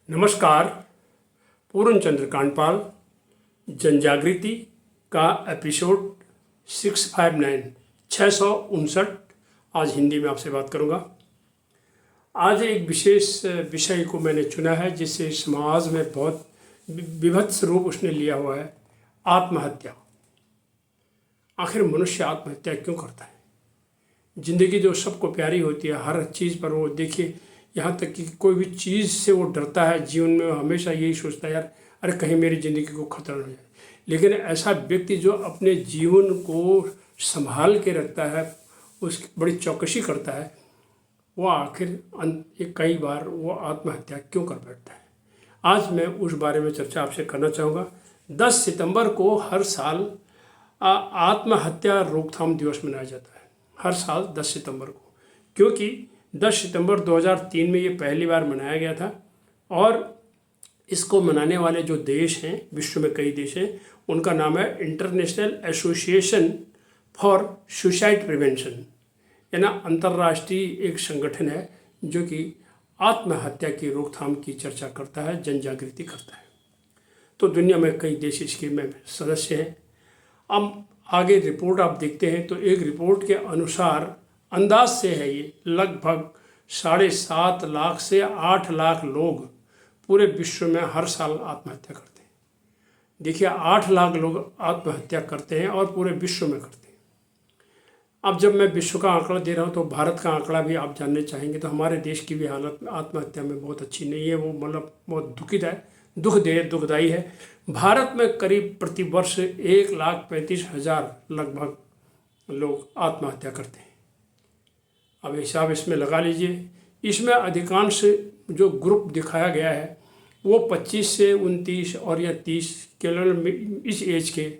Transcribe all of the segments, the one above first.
नमस्कार। पूर्ण चंद्र कांडपाल जन जागृति का एपिसोड 659 आज हिंदी में आपसे बात करूंगा। आज एक विशेष विषय को मैंने चुना है जिससे समाज में बहुत विभत्स रूप उसने लिया हुआ है, आत्महत्या। आखिर मनुष्य आत्महत्या क्यों करता है? जिंदगी जो सबको प्यारी होती है, हर चीज़ पर वो देखिए, यहाँ तक कि कोई भी चीज़ से वो डरता है। जीवन में वो हमेशा यही सोचता है, यार अरे कहीं मेरी ज़िंदगी को खतरा न हो जाए। लेकिन ऐसा व्यक्ति जो अपने जीवन को संभाल के रखता है, उसकी बड़ी चौकसी करता है, वो आखिर कई बार वो आत्महत्या क्यों कर बैठता है। आज मैं उस बारे में चर्चा आपसे करना चाहूँगा। 10 सितंबर को हर साल आत्महत्या रोकथाम दिवस मनाया जाता है, हर साल 10 सितंबर को, क्योंकि 10 सितंबर 2003 में ये पहली बार मनाया गया था। और इसको मनाने वाले जो देश हैं, विश्व में कई देश हैं, उनका नाम है international association for suicide prevention, यानी अंतर्राष्ट्रीय एक संगठन है जो कि आत्महत्या की रोकथाम की चर्चा करता है, जन जागृति करता है। तो दुनिया में कई देश इसके में सदस्य हैं। अब आगे रिपोर्ट आप देखते हैं तो एक रिपोर्ट के अनुसार अंदाज से है ये लगभग 7.5 लाख से 8 लाख लोग पूरे विश्व में हर साल आत्महत्या करते हैं। देखिए, 8 लाख लोग आत्महत्या करते हैं और पूरे विश्व में करते हैं। अब जब मैं विश्व का आंकड़ा दे रहा हूँ तो भारत का आंकड़ा भी आप जानने चाहेंगे तो हमारे देश की भी हालत आत्महत्या में बहुत अच्छी नहीं है। वो मतलब बहुत दुखदायी है। भारत में करीब प्रतिवर्ष 1,35,000 लगभग लोग आत्महत्या करते हैं। अब हिसाब इसमें लगा लीजिए। इसमें अधिकांश जो ग्रुप दिखाया गया है वो 25 से 29 और या 30 केवल इस एज के,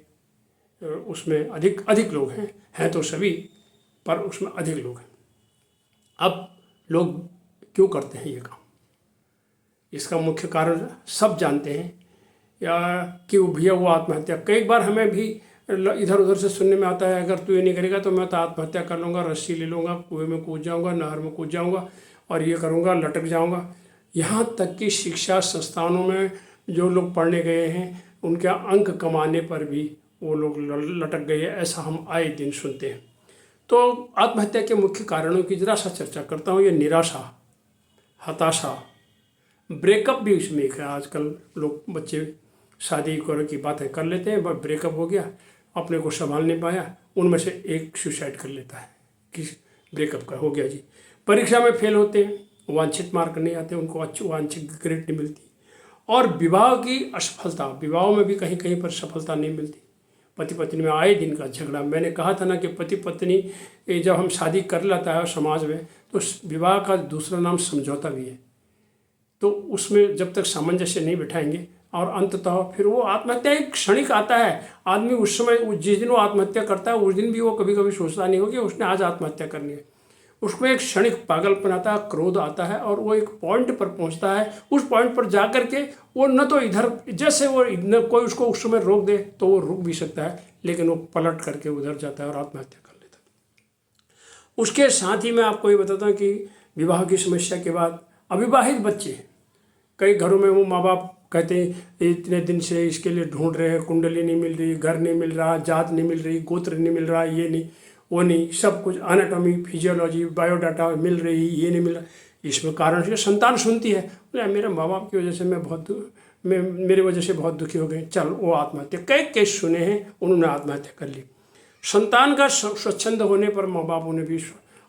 उसमें अधिक लोग हैं तो सभी, पर उसमें अधिक लोग हैं। अब लोग क्यों करते हैं ये काम? इसका मुख्य कारण सब जानते हैं, या कि भैया वो आत्महत्या, कई बार हमें भी इधर उधर से सुनने में आता है, अगर तू ये नहीं करेगा तो मैं तो आत्महत्या कर लूँगा, रस्सी ले लूँगा, कुएं में कूद जाऊँगा, नहर में कूद जाऊँगा और ये करूँगा, लटक जाऊँगा। यहाँ तक कि शिक्षा संस्थानों में जो लोग पढ़ने गए हैं उनके अंक कमाने पर भी वो लोग लटक गए, ऐसा हम आए दिन सुनते हैं। तो आत्महत्या के मुख्य कारणों की जरा सा चर्चा करता हूँ। ये निराशा, हताशा, ब्रेकअप भी इसमें एक है। आजकल लोग बच्चे शादी की बातें कर लेते हैं, बस ब्रेकअप हो गया, अपने को संभाल नहीं पाया, उनमें से एक सुसाइड कर लेता है कि ब्रेकअप का हो गया जी। परीक्षा में फेल होते हैं, वांछित मार्क नहीं आते, उनको अच्छी वांछित ग्रेड नहीं मिलती। और विवाह की असफलता, विवाह में भी कहीं कहीं पर सफलता नहीं मिलती। पति पत्नी में आए दिन का झगड़ा। मैंने कहा था ना कि पति पत्नी जब हम शादी कर लेता है समाज में, तो विवाह का दूसरा नाम समझौता भी है। तो उसमें जब तक सामंजस्य नहीं बिठाएंगे और अंततः फिर वो आत्महत्या एक क्षणिक आता है। आदमी उस समय, जिस दिन वो आत्महत्या करता है उस दिन भी वो कभी कभी सोचता नहीं हो कि उसने आज आत्महत्या करनी है। उसमें एक क्षणिक पागलपन आता है, क्रोध आता है और वो एक पॉइंट पर पहुंचता है। उस पॉइंट पर जा कर के वो न तो इधर, जैसे वो न कोई उसको उस समय रोक दे तो वो रुक भी सकता है, लेकिन वो पलट करके उधर जाता है और आत्महत्या कर लेता है। उसके साथ ही मैं आपको ये बताता हूँ कि विवाह की समस्या के बाद अविवाहित बच्चे, कई घरों में वो माँ बाप कहते हैं इतने दिन से इसके लिए ढूंढ रहे हैं, कुंडली नहीं मिल रही, घर नहीं मिल रहा, जात नहीं मिल रही, गोत्र नहीं मिल रहा, ये नहीं वो नहीं, सब कुछ एनाटॉमी, फिजियोलॉजी, बायोडाटा मिल रही, ये नहीं मिल रहा। इसमें कारण से संतान सुनती है, मेरे माँ बाप की वजह से मेरे वजह से बहुत दुखी हो गए, चल वो आत्महत्या। कई केस सुने हैं, उन्होंने आत्महत्या कर ली। संतान का स्वच्छंद होने पर माँ बापों ने भी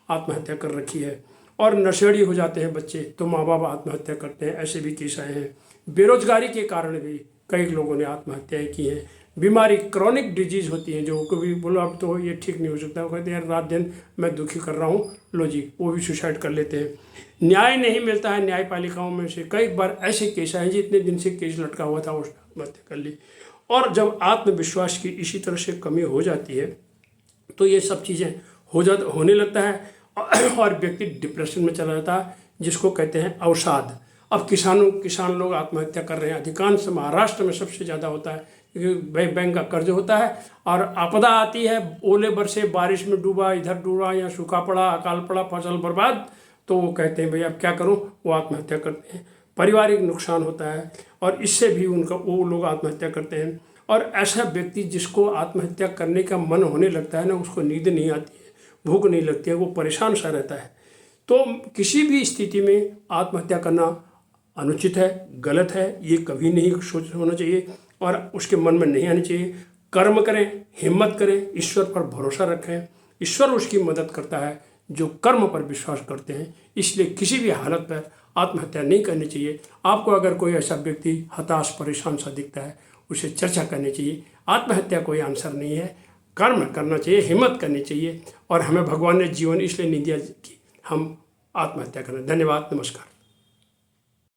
आत्महत्या कर रखी है। और नशेड़ी हो जाते हैं बच्चे तो माँ बाप आत्महत्या करते हैं, ऐसे भी केस आए हैं। बेरोजगारी के कारण भी कई लोगों ने आत्महत्याएं की हैं। बीमारी, क्रॉनिक डिजीज़ होती हैं, जो कभी बोलो अब तो ये ठीक नहीं हो सकता, वो कहते हैं यार रात दिन मैं दुखी कर रहा हूँ, लो जी, वो भी सुसाइड कर लेते हैं। न्याय नहीं मिलता है न्यायपालिकाओं में से, कई बार ऐसे केस आए जी, इतने दिन से केस लटका हुआ था, उसने आत्महत्या कर ली। और जब आत्मविश्वास की इसी तरह से कमी हो जाती है तो ये सब चीज़ें होने लगता है और व्यक्ति डिप्रेशन में चला जाता है, जिसको कहते हैं अवसाद। अब किसान लोग आत्महत्या कर रहे हैं, अधिकांश महाराष्ट्र में सबसे ज़्यादा होता है, क्योंकि बैंक का कर्ज होता है और आपदा आती है, ओले बरसे, बारिश में डूबा, इधर डूबा या सूखा पड़ा, अकाल पड़ा, फसल बर्बाद, तो वो कहते हैं भाई अब क्या करूं, वो आत्महत्या करते हैं। पारिवारिक नुकसान होता है और इससे भी वो लोग आत्महत्या करते हैं। और ऐसा व्यक्ति जिसको आत्महत्या करने का मन होने लगता है ना, उसको नींद नहीं आती है, भूख नहीं लगती है, वो परेशान सा रहता है। तो किसी भी स्थिति में आत्महत्या करना अनुचित है, गलत है, ये कभी नहीं सोच होना चाहिए और उसके मन में नहीं आनी चाहिए। कर्म करें, हिम्मत करें, ईश्वर पर भरोसा रखें, ईश्वर उसकी मदद करता है जो कर्म पर विश्वास करते हैं। इसलिए किसी भी हालत पर आत्महत्या नहीं करनी चाहिए। आपको अगर कोई ऐसा व्यक्ति हताश परेशान सा दिखता है, उसे चर्चा करनी चाहिए। आत्महत्या कोई आंसर नहीं है, कर्म करना चाहिए, हिम्मत करनी चाहिए और हमें भगवान ने जीवन इसलिए नहीं दिया कि हम आत्महत्या करें। धन्यवाद, नमस्कार।